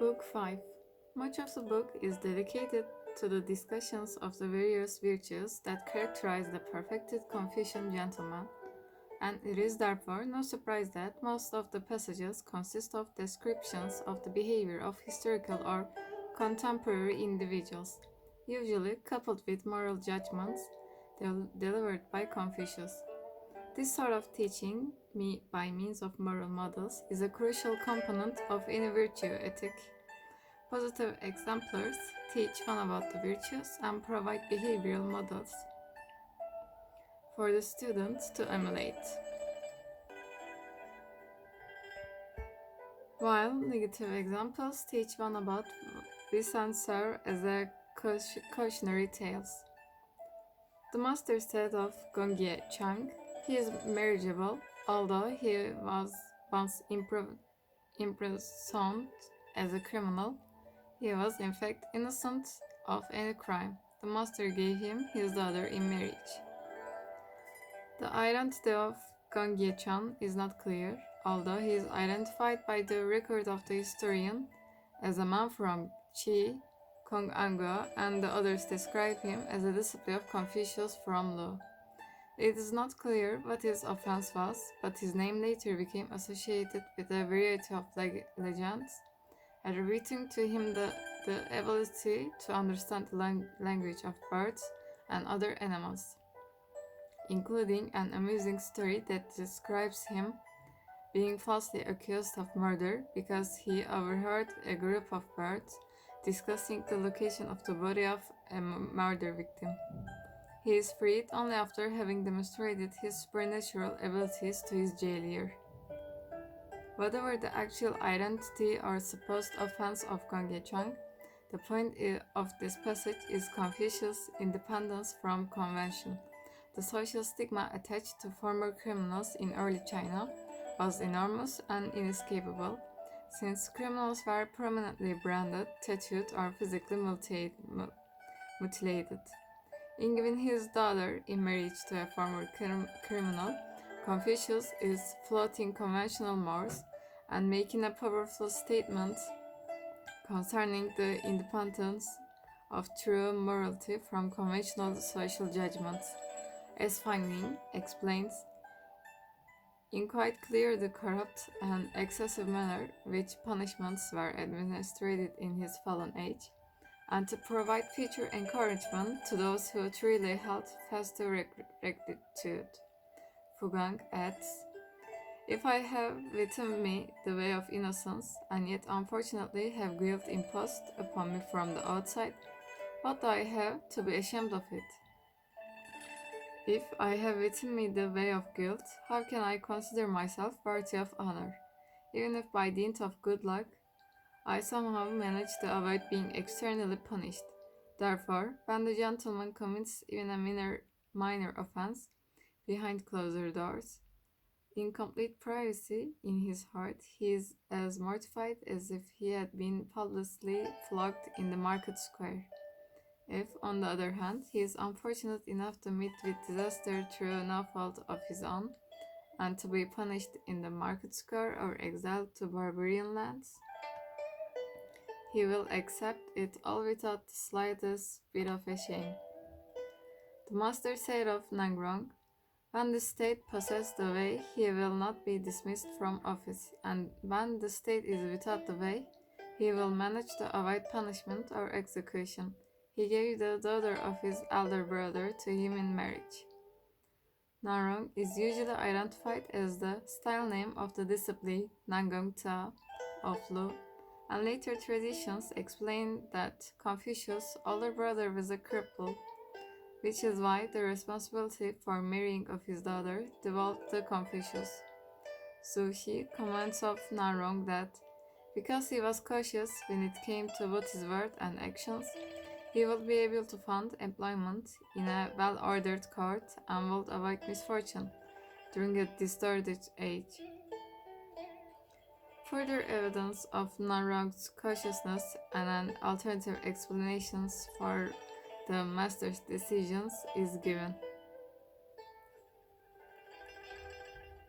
Book 5. Much of the book is dedicated to the discussions of the various virtues that characterize the perfected Confucian gentleman, and it is therefore no surprise that most of the passages consist of descriptions of the behavior of historical or contemporary individuals, usually coupled with moral judgments delivered by Confucius. This sort of teaching, by means of moral models, is a crucial component of any virtue ethic. Positive exemplars teach one about the virtues and provide behavioral models for the students to emulate, while negative examples teach one about vice and serve as a cautionary tales. The master said of Gongye Chang, he is marriageable, although he was once imprisoned as a criminal. He was in fact innocent of any crime. The master gave him his daughter in marriage. The identity of Gongye Chan is not clear, although he is identified by the record of the historian as a man from Qi, Kongangua, and the others describe him as a disciple of Confucius from Lu. It is not clear what his offense was, but his name later became associated with a variety of legends, attributing to him the ability to understand the language of birds and other animals, including an amusing story that describes him being falsely accused of murder because he overheard a group of birds discussing the location of the body of a murder victim. He is freed only after having demonstrated his supernatural abilities to his jailer. Whatever the actual identity or supposed offense of Gongye Chang, the point of this passage is Confucius' independence from convention. The social stigma attached to former criminals in early China was enormous and inescapable, since criminals were prominently branded, tattooed, or physically mutilated. In giving his daughter in marriage to a former criminal, Confucius is flouting conventional mores and making a powerful statement concerning the independence of true morality from conventional social judgments. As Fang explains, in quite clear the corrupt and excessive manner which punishments were administered in his fallen age, and to provide future encouragement to those who truly held fast to rectitude. Fugang adds, if I have within me the way of innocence, and yet unfortunately have guilt imposed upon me from the outside, what do I have to be ashamed of it? If I have within me the way of guilt, how can I consider myself worthy of honor, even if by dint of good luck I somehow manage to avoid being externally punished? Therefore, when the gentleman commits even a minor offense behind closed doors, in complete privacy in his heart, he is as mortified as if he had been publicly flogged in the market square. If, on the other hand, he is unfortunate enough to meet with disaster through no fault of his own, and to be punished in the market square or exiled to barbarian lands, he will accept it all without the slightest bit of a shame. The master said of Nangrong, when the state possesses the way, he will not be dismissed from office, and when the state is without the way, he will manage to avoid punishment or execution. He gave the daughter of his elder brother to him in marriage. Nanrong is usually identified as the style name of the disciple Nangong Ta of Lu, and later traditions explain that Confucius' older brother was a cripple, which is why the responsibility for marrying of his daughter devolved to Confucius. Su He comments of Nanrong that because he was cautious when it came to both his word and actions, he would be able to find employment in a well-ordered court and would avoid misfortune during a distorted age. Further evidence of Nanrong's cautiousness and an alternative explanations for the master's decisions is given.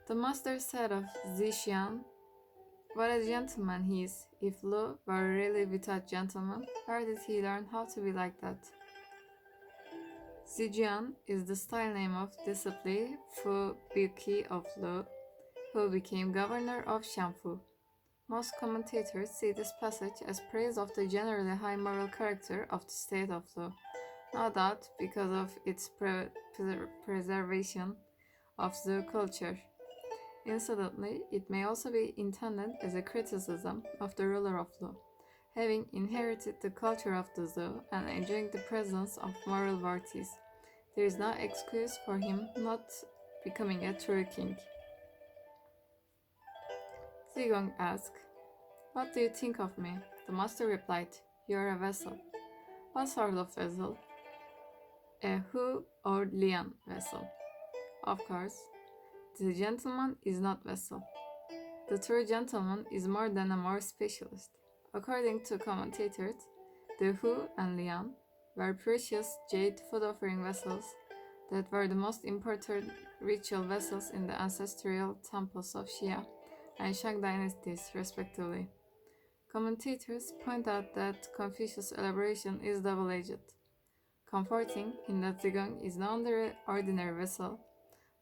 The master said of Zixian, What a gentleman he is. If Lu were really without gentleman, where did he learn how to be like that? Zijian is the style name of disciple Fu Biki of Lu, who became governor of Shanfu. Most commentators see this passage as praise of the generally high moral character of the state of Lu, no doubt because of its preservation of Zhou culture. Incidentally, it may also be intended as a criticism of the ruler of Lu, having inherited the culture of the Zhou and enjoying the presence of moral virtues. There is no excuse for him not becoming a true king. Zigong asked, "What do you think of me?" The master replied, "You are a vessel." "What sort of vessel?" "A Hu or Lian vessel." "Of course, the gentleman is not vessel. The true gentleman is more than a moral specialist." According to commentators, the Hu and Lian were precious jade food offering vessels that were the most important ritual vessels in the ancestral temples of Xia and Shang dynasties, respectively. Commentators point out that Confucius' elaboration is double-edged, comforting in that Zigong is no ordinary vessel,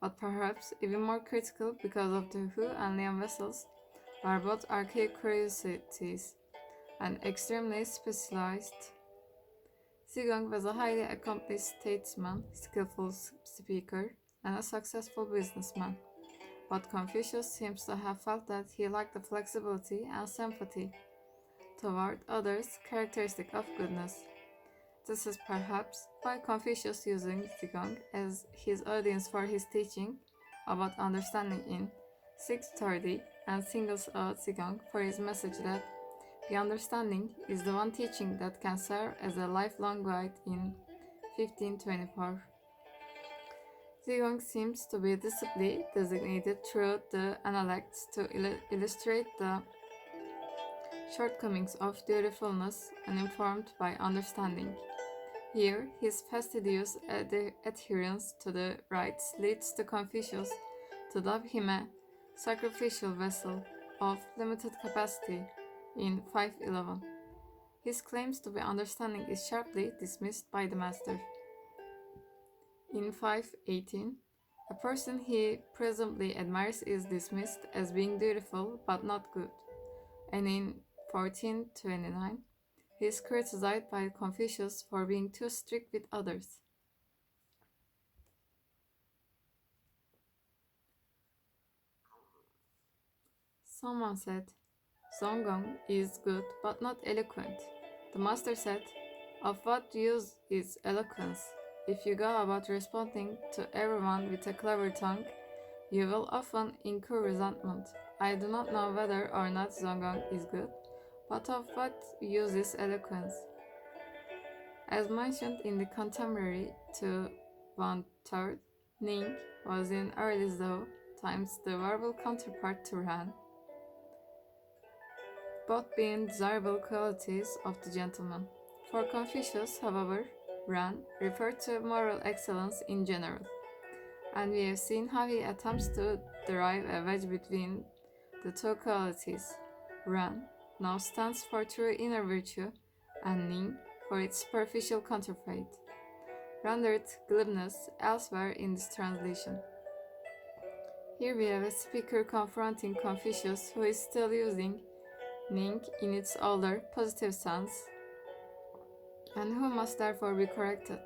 but perhaps even more critical because of the Hu and Lian vessels were both archaic curiosities and extremely specialized. Zigong was a highly accomplished statesman, skillful speaker, and a successful businessman, but Confucius seems to have felt that he lacked the flexibility and sympathy toward others characteristic of goodness. This is perhaps why Confucius using Zigong as his audience for his teaching about understanding in 630 and singles out Zigong for his message that the understanding is the one teaching that can serve as a lifelong guide in 1524. Zigong seems to be disciplined designated through the Analects to illustrate the shortcomings of dutifulness uninformed by understanding. Here, his fastidious adherence to the rites leads to Confucius to dub him a sacrificial vessel of limited capacity in 511. His claims to be understanding is sharply dismissed by the master. In 518, a person he presumably admires is dismissed as being dutiful but not good, and in 1429, he is criticized by Confucius for being too strict with others. Someone said, "Zonggong is good but not eloquent." The master said, "Of what use is eloquence? If you go about responding to everyone with a clever tongue, you will often incur resentment. I do not know whether or not Zonggong is good, but of what use is eloquence?" As mentioned in the contemporary to 1/3, Ning was in early Zhou times the verbal counterpart to Ran, both being desirable qualities of the gentleman. For Confucius, however, Ran referred to moral excellence in general, and we have seen how he attempts to derive a wedge between the two qualities. Ran now stands for true inner virtue, and Ning for its superficial counterfeit, rendered glibness elsewhere in this translation. Here we have a speaker confronting Confucius who is still using Ning in its older, positive sense, and who must therefore be corrected.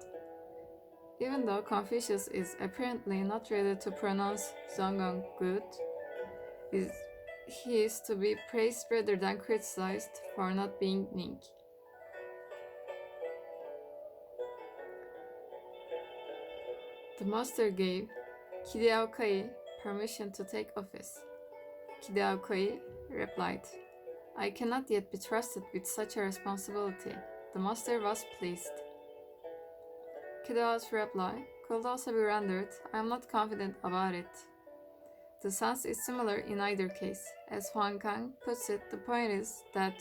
Even though Confucius is apparently not ready to pronounce Zonggong good, he is to be praised rather than criticized for not being Ning. The master gave Kidiao Kai permission to take office. Kidiao Kai replied, "I cannot yet be trusted with such a responsibility." The master was pleased. Kidao's reply could also be rendered, "I am not confident about it." The sense is similar in either case. As Huang Kang puts it, the point is that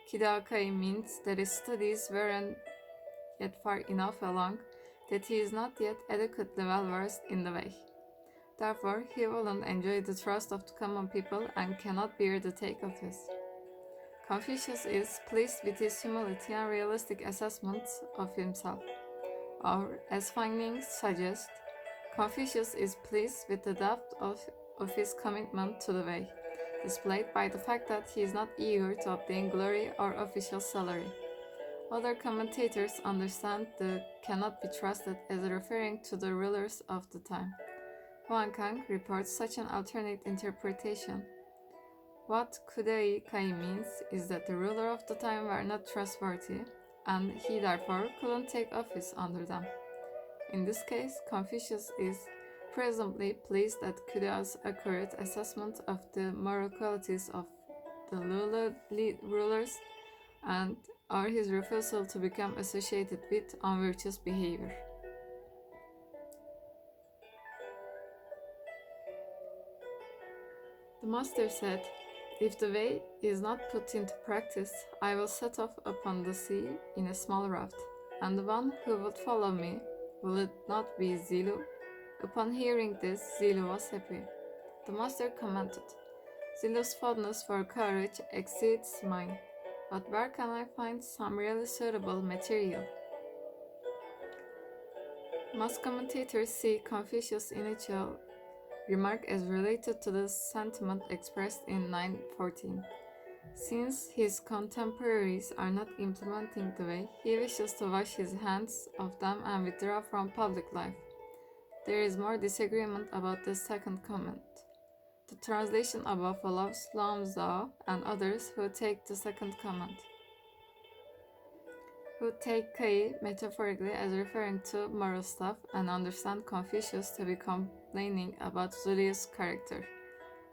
Kidao Kai means that his studies weren't yet far enough along that he is not yet adequately well versed in the way. Therefore, he wouldn't enjoy the trust of the common people and cannot bear the take of this. Confucius is pleased with his humility and realistic assessments of himself. Or, as findings suggest, Confucius is pleased with the depth of his commitment to the way, displayed by the fact that he is not eager to obtain glory or official salary. Other commentators understand the cannot be trusted as referring to the rulers of the time. Huang Kang reports such an alternate interpretation. What Kudei Kai means is that the ruler of the time were not trustworthy, and he therefore couldn't take office under them. In this case, Confucius is presumably pleased at Kudea's accurate assessment of the moral qualities of the rulers and or his refusal to become associated with unvirtuous behavior. The master said, "If the way is not put into practice, I will set off upon the sea in a small raft, and the one who would follow me, will it not be Zilu?" Upon hearing this, Zilu was happy. The master commented, "Zilu's fondness for courage exceeds mine, but where can I find some really suitable material?" Most commentators see Confucius' initial remark as related to the sentiment expressed in 914. Since his contemporaries are not implementing the way, he wishes to wash his hands of them and withdraw from public life. There is more disagreement about the second comment. The translation above allows Lam Zhao and others who take the second comment, who take Kai metaphorically as referring to moral stuff and understand Confucius to be complaining about Zilu's character.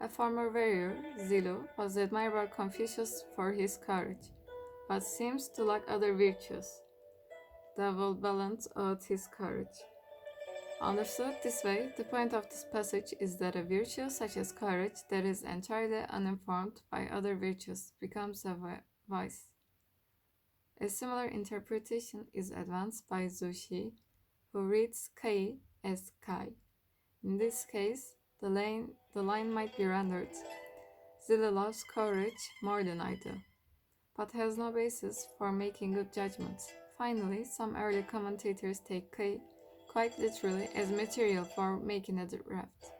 A former warrior, Zilu, was admired by Confucius for his courage, but seems to lack other virtues that will balance out his courage. Understood this way, the point of this passage is that a virtue such as courage that is entirely uninformed by other virtues becomes a vice. A similar interpretation is advanced by Zhu Xi, who reads Kai as Kai. In this case, the line might be rendered, "Zilu loves courage more than I do, but has no basis for making good judgments." Finally, some early commentators take Kai quite literally as material for making a raft.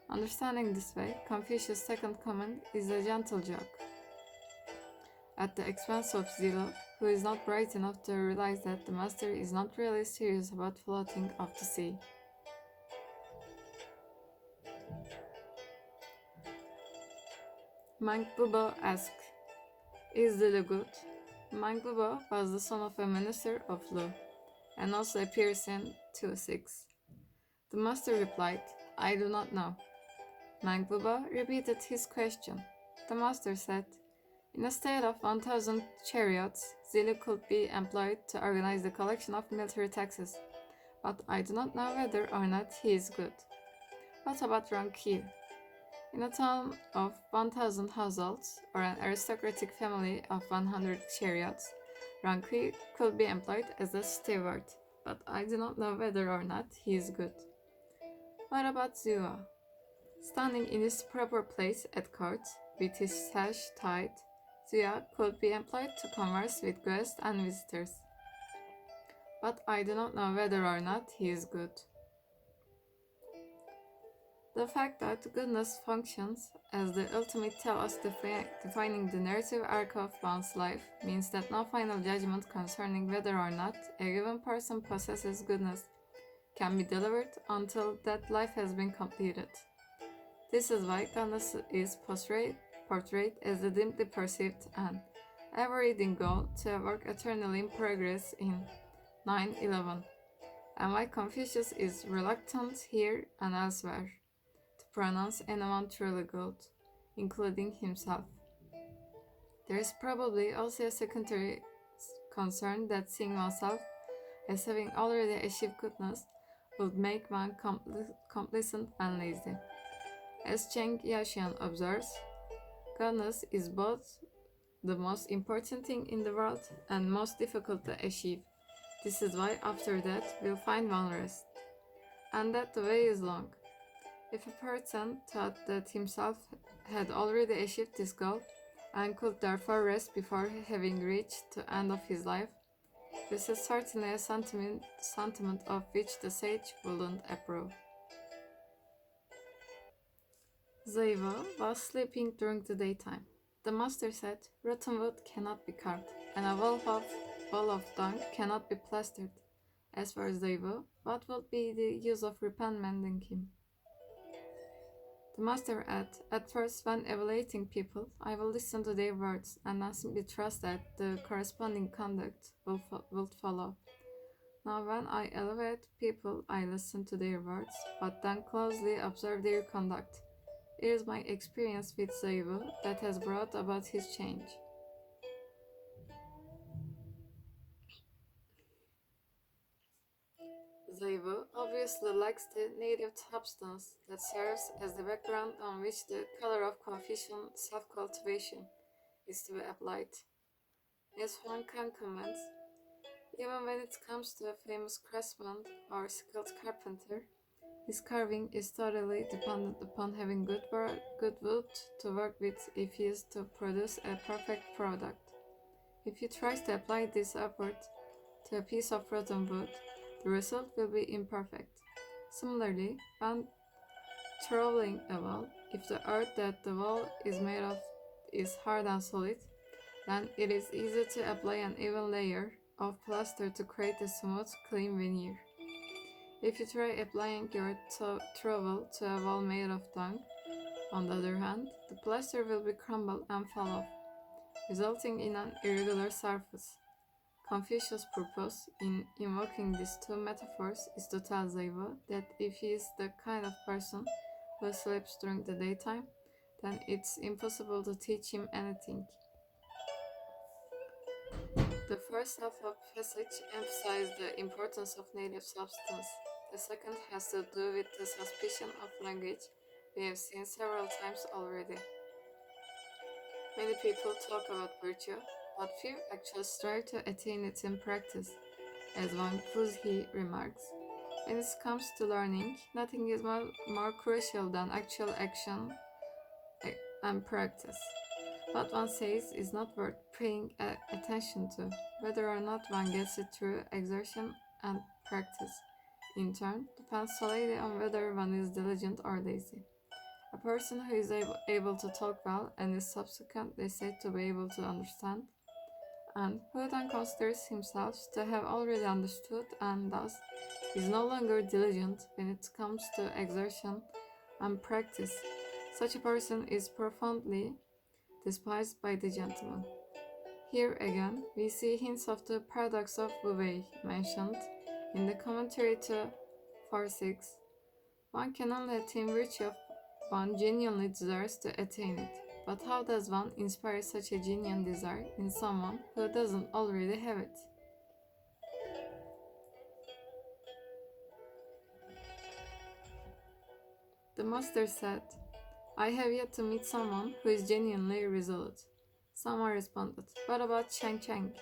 Understanding this way, Confucius' second comment is a gentle joke at the expense of Zilu, who is not bright enough to realize that the master is not really serious about floating off the sea. Mang Bubo asked, "Is Zilu good?" Mang Bubo was the son of a minister of Lu, and also appears in 2:6. The master replied, "I do not know." Mang Bubo repeated his question. The master said, "In a state of 1,000 chariots, Zilu could be employed to organize the collection of military taxes, but I do not know whether or not he is good." What about Ranqi? In a town of 1,000 households, or an aristocratic family of 100 chariots, Ranqi could be employed as a steward, but I do not know whether or not he is good. What about Zua? Standing in his proper place at court, with his sash tied, Zia could be employed to converse with guests and visitors, but I do not know whether or not he is good. The fact that goodness functions as the ultimate telos defining the narrative arc of one's life means that no final judgment concerning whether or not a given person possesses goodness can be delivered until that life has been completed. This is why goodness is portrayed as a dimly perceived and ever-reading goal to a work eternally in progress in 9:11, and why Confucius is reluctant here and elsewhere to pronounce anyone truly good, including himself. There is probably also a secondary concern that seeing oneself as having already achieved goodness would make one complacent and lazy. As Cheng Yaxian observes, goodness is both the most important thing in the world and most difficult to achieve. This is why after that we'll find one rest, and that the way is long. If a person thought that himself had already achieved this goal and could therefore rest before having reached the end of his life, this is certainly a sentiment of which the sage wouldn't approve. Zaivo was sleeping during the daytime. The master said, "Rotten wood cannot be carved, and a wall of dung cannot be plastered. As for Zaivo, what would be the use of reprimanding him?" The master added, "At first, when evaluating people, I will listen to their words and then simply trust that the corresponding conduct will follow. Now, when I evaluate people, I listen to their words, but then closely observe their conduct. It is my experience with Zaivu that has brought about his change." Zaivu obviously lacks the native substance that serves as the background on which the color of Confucian self-cultivation is to be applied. As Huang Kang comments, even when it comes to a famous craftsman or skilled carpenter, his carving is totally dependent upon having good wood to work with if he is to produce a perfect product. If he tries to apply this effort to a piece of rotten wood, the result will be imperfect. Similarly, when troweling a wall, if the earth that the wall is made of is hard and solid, then it is easy to apply an even layer of plaster to create a smooth, clean veneer. If you try applying your trowel to a wall made of dung, on the other hand, the plaster will be crumbled and fall off, resulting in an irregular surface. Confucius' purpose in invoking these two metaphors is to tell Zaiva that if he is the kind of person who sleeps during the daytime, then it's impossible to teach him anything. The first half of the passage emphasizes the importance of native substance. The second has to do with the suspicion of language we have seen several times already. Many people talk about virtue, but few actually strive to attain it in practice. As Wang Fuzi remarks, when it comes to learning, nothing is more crucial than actual action and practice. What one says is not worth paying attention to, whether or not one gets it through exertion and practice. In turn, depends solely on whether one is diligent or lazy. A person who is able to talk well and is subsequently said to be able to understand, and who then considers himself to have already understood and thus is no longer diligent when it comes to exertion and practice. Such a person is profoundly despised by the gentleman. Here again, we see hints of the paradox of Wu Wei mentioned in the commentary to 4.6. One can only attain virtue if one genuinely desires to attain it. But how does one inspire such a genuine desire in someone who doesn't already have it? The master said, "I have yet to meet someone who is genuinely resolute." Someone responded, "What about Cheng Cheng?"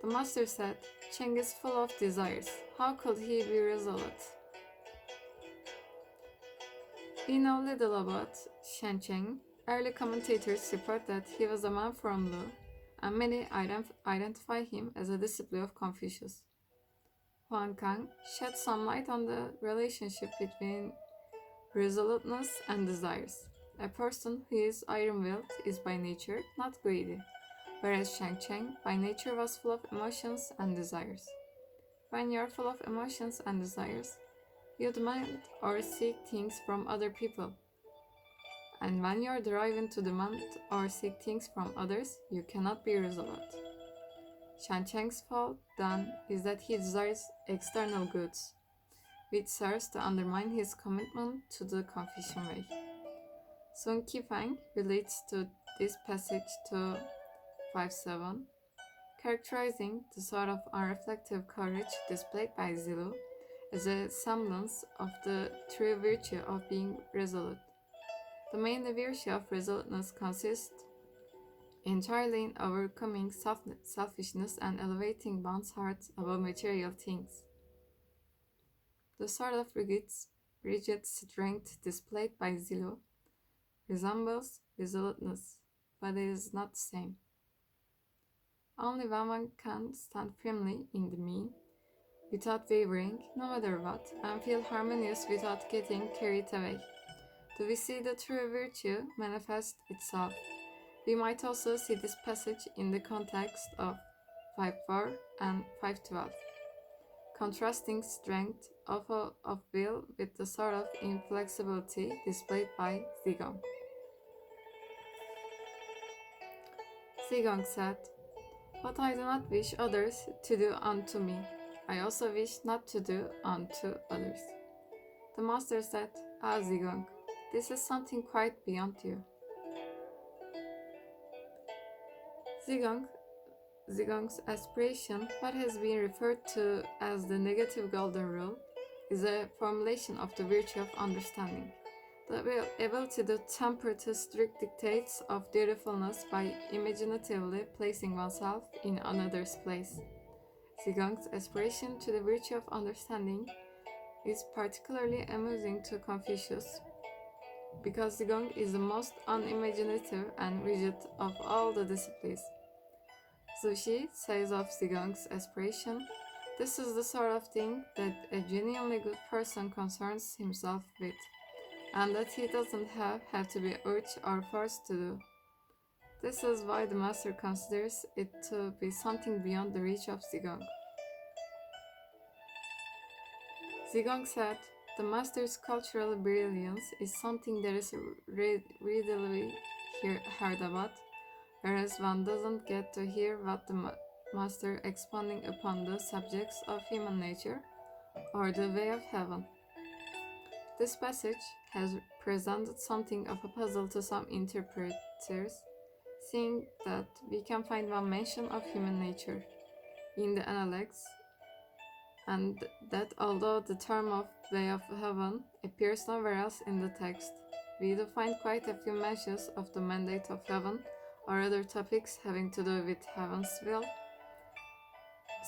The master said, "Cheng is full of desires. How could he be resolute?" We know little about Shen Cheng. Early commentators report that he was a man from Lu, and many identify him as a disciple of Confucius. Huang Kang shed some light on the relationship between resoluteness and desires. A person who is iron-willed is by nature not greedy, whereas Shang Cheng by nature was full of emotions and desires. When you are full of emotions and desires, you demand or seek things from other people. And when you are driven to demand or seek things from others, you cannot be resolute. Shan Cheng's fault, then, is that he desires external goods, which serves to undermine his commitment to the Confucian way. Sun Qifeng relates to this passage to 5.7, characterizing the sort of unreflective courage displayed by Zilu as a semblance of the true virtue of being resolute. The main virtue of resoluteness consists entirely in overcoming selfishness and elevating one's heart above material things. The sort of rigid rigid strength displayed by Zilo resembles resoluteness, but it is not the same. Only when one can stand firmly in the mean, without wavering, no matter what, and feel harmonious without getting carried away, do we see the true virtue manifest itself. We might also see this passage in the context of 5:4 and 5:12, contrasting strength of will with the sort of inflexibility displayed by Zigong. Zigong said, "What I do not wish others to do unto me, I also wish not to do unto others." The master said, "Ah, Zigong, this is something quite beyond you." Zigong's aspiration, what has been referred to as the negative golden rule, is a formulation of the virtue of understanding, the ability to temper the strict dictates of dutifulness by imaginatively placing oneself in another's place. Zigong's aspiration to the virtue of understanding is particularly amusing to Confucius, because Zigong is the most unimaginative and rigid of all the disciplines. Zushi says of Zigong's aspiration, "This is the sort of thing that a genuinely good person concerns himself with, and that he doesn't have to be urged or forced to do." This is why the master considers it to be something beyond the reach of Zigong. Zigong said, "The master's cultural brilliance is something that is readily heard about, whereas one doesn't get to hear what the master expounding upon the subjects of human nature or the way of heaven." This passage has presented something of a puzzle to some interpreters, seeing that we can find one mention of human nature in the Analects, and that although the term of way of heaven appears nowhere else in the text, we do find quite a few mentions of the mandate of heaven or other topics having to do with heaven's will.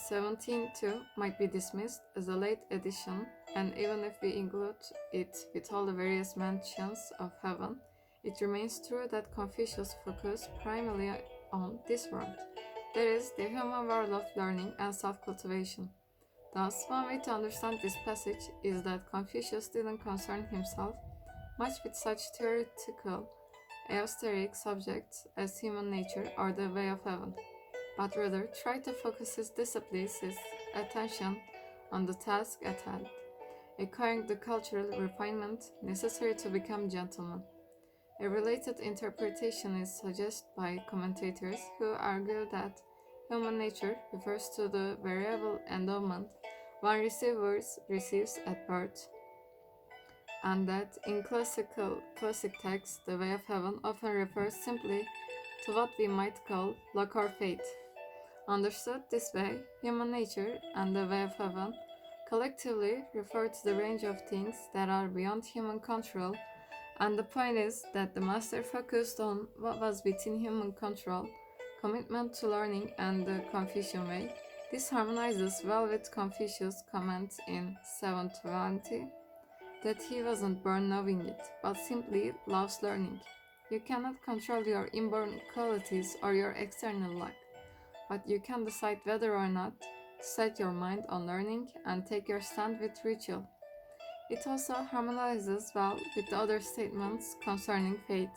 17.2 might be dismissed as a late addition, and even if we include it with all the various mentions of heaven, it remains true that Confucius focused primarily on this world, that is, the human world of learning and self-cultivation. Thus, one way to understand this passage is that Confucius didn't concern himself much with such theoretical, esoteric subjects as human nature or the way of heaven, but rather tried to focus his disciplines, his attention on the task at hand, acquiring the cultural refinement necessary to become gentlemen. A related interpretation is suggested by commentators who argue that human nature refers to the variable endowment one receives at birth, and that in classic texts the way of heaven often refers simply to what we might call luck or fate. Understood this way, human nature and the way of heaven collectively refer to the range of things that are beyond human control, and the point is that the master focused on what was within human control, commitment to learning and the Confucian way. This harmonizes well with Confucius' comment in 720 that he wasn't born knowing it, but simply loves learning. You cannot control your inborn qualities or your external luck, but you can decide whether or not to set your mind on learning and take your stand with ritual. It also harmonizes well with the other statements concerning faith.